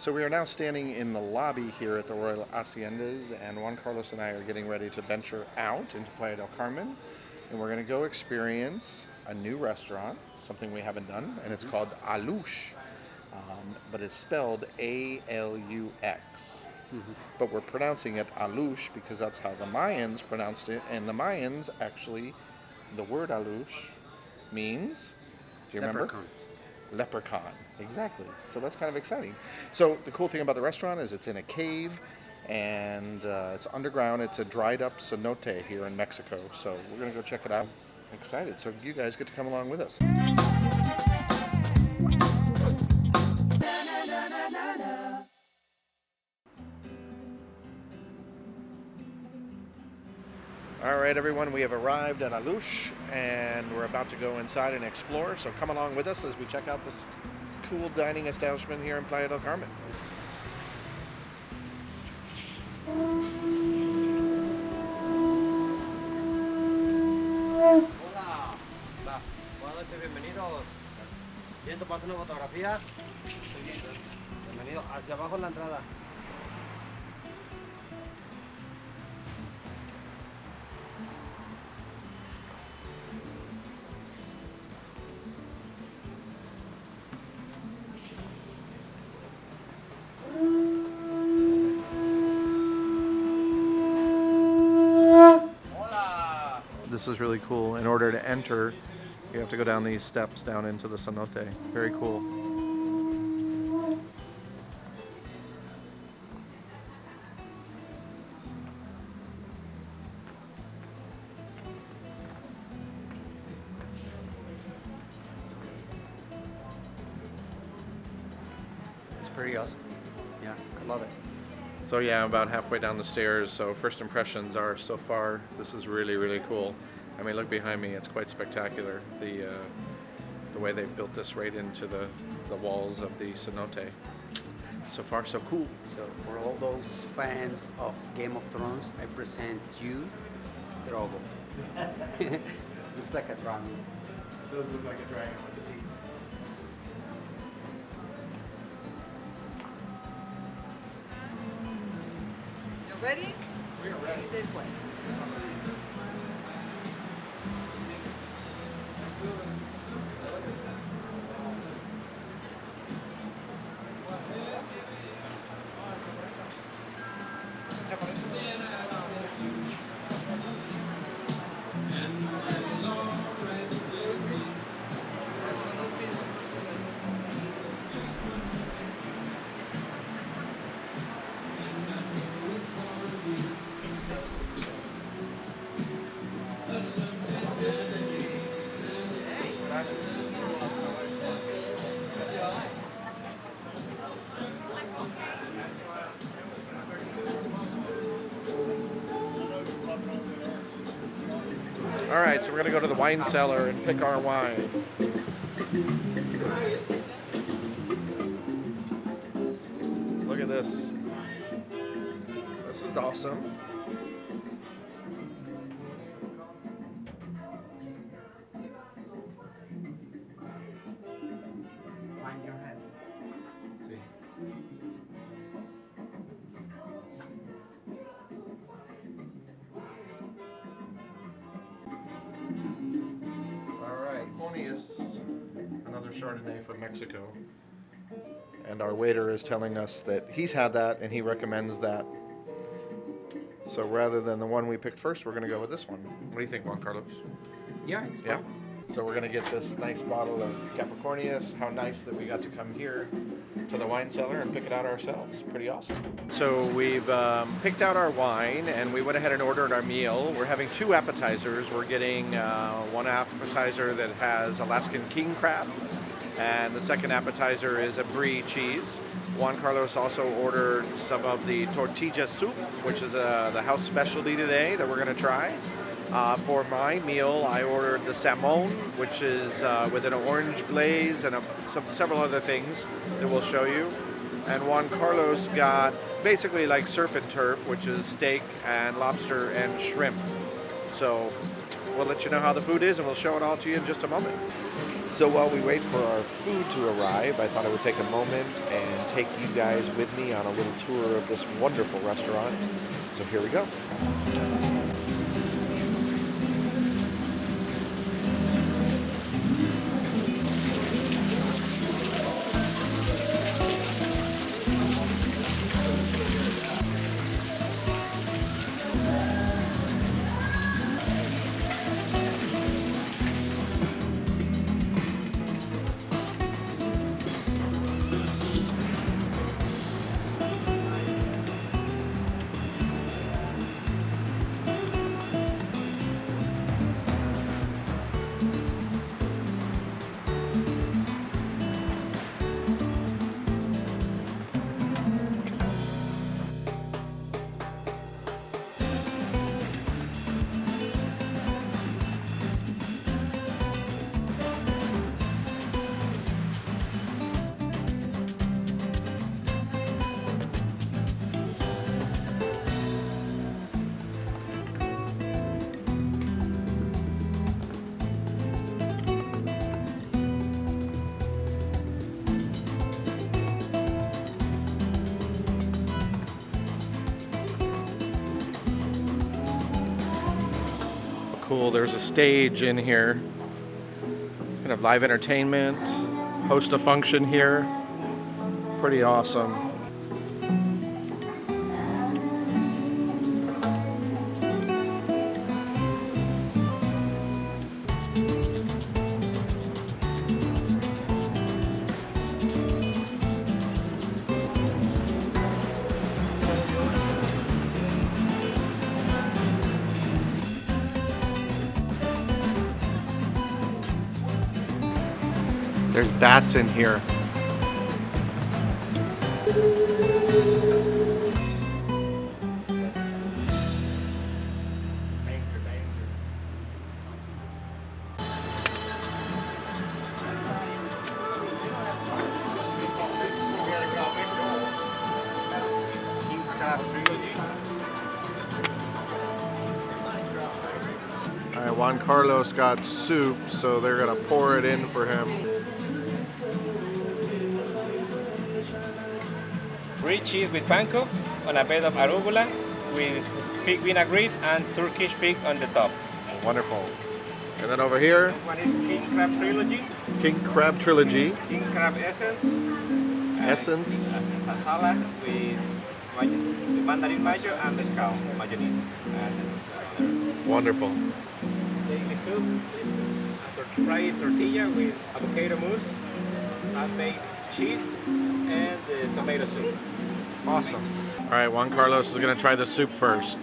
So we are now standing in the lobby here at the Royal Haciendas, and Juan Carlos and I are getting ready to venture out into Playa del Carmen, and we're going to go experience a new restaurant, something we haven't done, and it's called A-Loosh, but it's spelled A-L-U-X. But we're pronouncing it A-Loosh because that's how the Mayans pronounced it, and the Mayans actually, the word A-Loosh means, do you remember? Leprechaun. Leprechaun, exactly. So that's kind of exciting. So the cool thing about the restaurant is it's in a cave, and it's underground. It's a dried up cenote here in Mexico. So we're going to go check it out. I'm excited. So you guys get to come along with us. All right, everyone, we have arrived at A-Loosh, and we're about to go inside and explore. So come along with us as we check out this cool dining establishment here in Playa del Carmen. Hola, buenas noches, bienvenidos. ¿Quieren tomarse una fotografía? Bienvenido, hacia abajo en la entrada. This is really cool. In order to enter, you have to go down these steps down into the cenote. Very cool. It's pretty awesome. Yeah, I love it. So yeah, I'm about halfway down the stairs. So first impressions are so far, this is really, really cool. I mean, look behind me, it's quite spectacular. The way they've built this right into the walls of the cenote. So far, so cool. So for all those fans of Game of Thrones, I present you Drogo. Looks like a dragon. It does look like a dragon with the teeth. You ready? We are ready. This way. All right, so we're gonna go to the wine cellar and pick our wine. Look at this. This is awesome. Find your head. See. All right, Corneas, another Chardonnay from Mexico. And our waiter is telling us that he's had that and he recommends that. So rather than the one we picked first, we're going to go with this one. What do you think, Juan Carlos? Yeah, it's Yeah? fine. So we're going to get this nice bottle of Capricornius. How nice that we got to come here to the wine cellar and pick it out ourselves. Pretty awesome. So we've picked out our wine and we went ahead and ordered our meal. We're having two appetizers. We're getting one appetizer that has Alaskan king crab, and the second appetizer is a brie cheese. Juan Carlos also ordered some of the tortilla soup, which is the house specialty today that we're going to try. For my meal, I ordered the salmon, which is with an orange glaze and several other things that we'll show you. And Juan Carlos got basically like surf and turf, which is steak and lobster and shrimp. So we'll let you know how the food is, and we'll show it all to you in just a moment. So while we wait for our food to arrive, I thought I would take a moment and take you guys with me on a little tour of this wonderful restaurant. So here we go. Cool, there's a stage in here. Kind of live entertainment, host a function here. Pretty awesome. There's bats in here. All right, Juan Carlos got soup, so they're gonna pour it in for him. Rich cheese with panko on a bed of arugula with fig vinaigrette and Turkish fig on the top. Wonderful. And then over here, One is king crab trilogy, King Crab Trilogy. king crab essence, Essence. a salad with mandarin mayo and mezcal mayonnaise. And Wonderful. daily soup is fried tortilla with avocado mousse, handmade cheese, and the tomato soup. Awesome. All right, Juan Carlos is gonna try the soup first.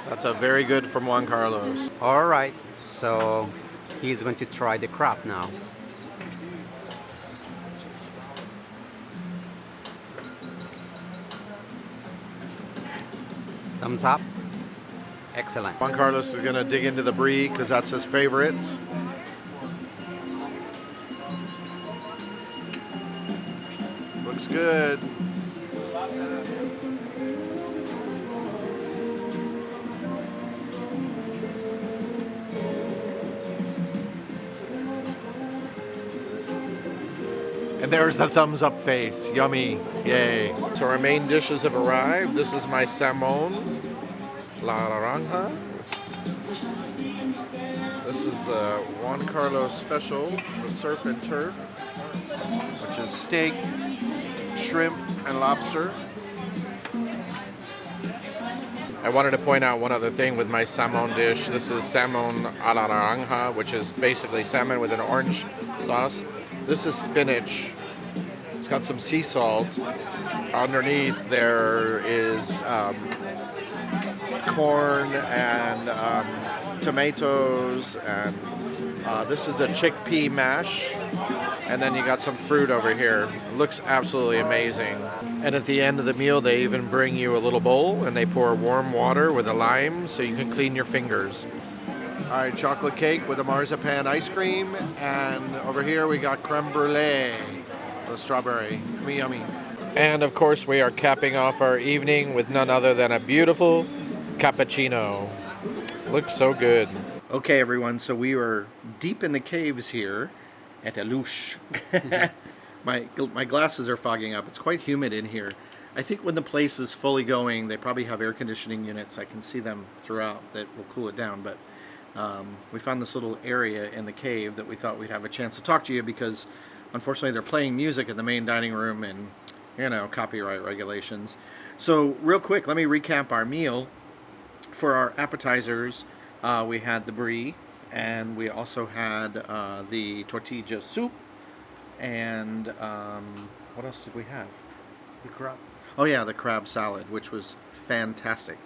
That's a very good from Juan Carlos. All right, so he's going to try the crab now. Thumbs up. Excellent. Juan Carlos is gonna dig into the brie because that's his favorite. Looks good. And there's the thumbs up face. Yummy. Yay. So our main dishes have arrived. This is my salmon, la naranja. This is the Juan Carlos special, the surf and turf, which is steak, shrimp, and lobster. I wanted to point out one other thing with my salmon dish. This is salmon a la naranja, which is basically salmon with an orange sauce. This is spinach. It's got some sea salt. Underneath there is corn and tomatoes, and this is a chickpea mash. And then you got some fruit over here. It looks absolutely amazing. And at the end of the meal, they even bring you a little bowl and they pour warm water with a lime so you can clean your fingers. All right, chocolate cake with a marzipan ice cream. And over here we got creme brulee with strawberry. Yummy. And of course, we are capping off our evening with none other than a beautiful cappuccino. Looks so good. Okay, everyone, so we are deep in the caves here at A-Loosh. My glasses are fogging up. It's quite humid in here. I think when the place is fully going, they probably have air conditioning units. I can see them throughout that will cool it down. But we found this little area in the cave that we thought we'd have a chance to talk to you because, unfortunately, they're playing music in the main dining room and, you know, copyright regulations. So real quick, let me recap our meal. For our appetizers, we had the brie, and we also had the tortilla soup, and what else did we have? The crab. Oh yeah, the crab salad, which was fantastic.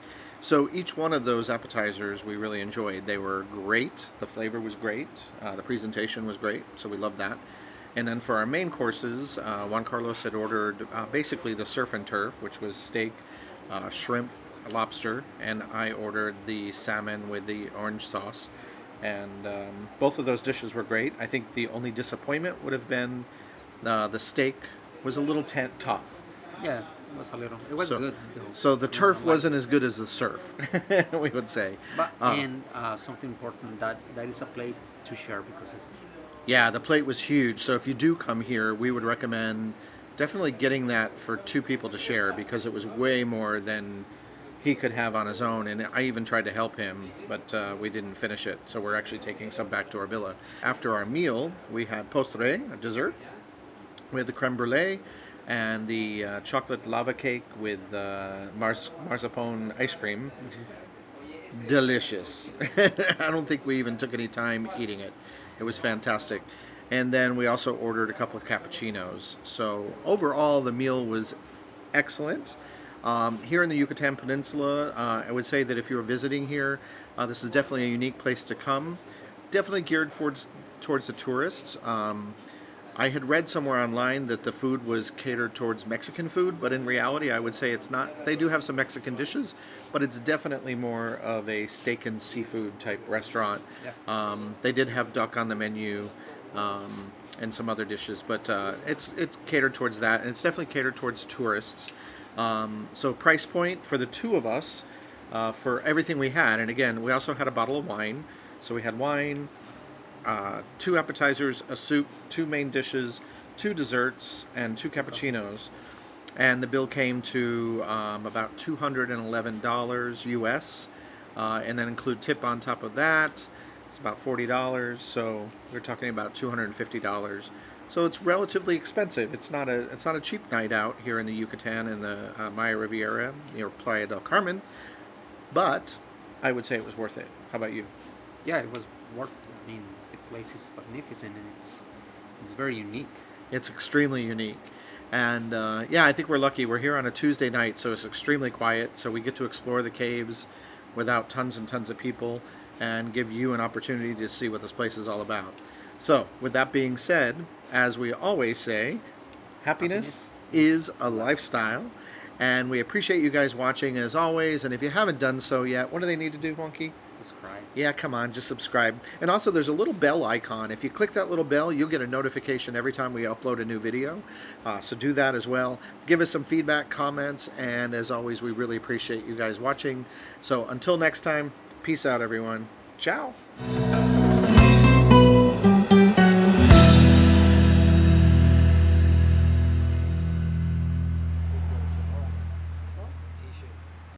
So each one of those appetizers we really enjoyed. They were great, the flavor was great, the presentation was great, so we loved that. And then for our main courses, Juan Carlos had ordered basically the surf and turf, which was steak, shrimp, lobster, and I ordered the salmon with the orange sauce. And both of those dishes were great. I think the only disappointment would have been the steak was a little tough. Yes, it was a little. It was good. Though. So the turf wasn't as good as the surf, we would say. But something important, that is a plate to share because it's... Yeah, the plate was huge. So if you do come here, we would recommend definitely getting that for 2 people to share because it was way more than he could have on his own. And I even tried to help him, but we didn't finish it. So we're actually taking some back to our villa. After our meal, we had postre, a dessert, with the creme brulee and the chocolate lava cake with marzipan ice cream. Mm-hmm. Delicious. I don't think we even took any time eating it. It was fantastic. And then we also ordered a couple of cappuccinos. So overall, the meal was excellent. Here in the Yucatan Peninsula, I would say that if you were visiting here, this is definitely a unique place to come. Definitely geared towards the tourists. I had read somewhere online that the food was catered towards Mexican food, but in reality, I would say it's not. They do have some Mexican dishes, but it's definitely more of a steak and seafood type restaurant. Yeah. They did have duck on the menu and some other dishes, but it's catered towards that, and it's definitely catered towards tourists. So price point for the 2 of us for everything we had, and again, we also had a bottle of wine. So we had wine, 2 appetizers, a soup, 2 main dishes, 2 desserts, and 2 cappuccinos. And the bill came to about $211 US, and then include tip on top of that. It's about $40, so we're talking about $250. So it's relatively expensive. It's not a cheap night out here in the Yucatan in the Maya Riviera near Playa del Carmen, but I would say it was worth it. How about you? Yeah, it was worth it. I mean, the place is magnificent and it's very unique. It's extremely unique. And yeah, I think we're lucky. We're here on a Tuesday night, so it's extremely quiet. So we get to explore the caves without tons and tons of people and give you an opportunity to see what this place is all about. So with that being said, as we always say, happiness is a lifestyle. And we appreciate you guys watching as always. And if you haven't done so yet, what do they need to do, Wonky? Subscribe. Yeah, come on, just subscribe. And also there's a little bell icon. If you click that little bell, you'll get a notification every time we upload a new video. So do that as well. Give us some feedback, comments, and as always, we really appreciate you guys watching. So until next time, peace out, everyone. Ciao.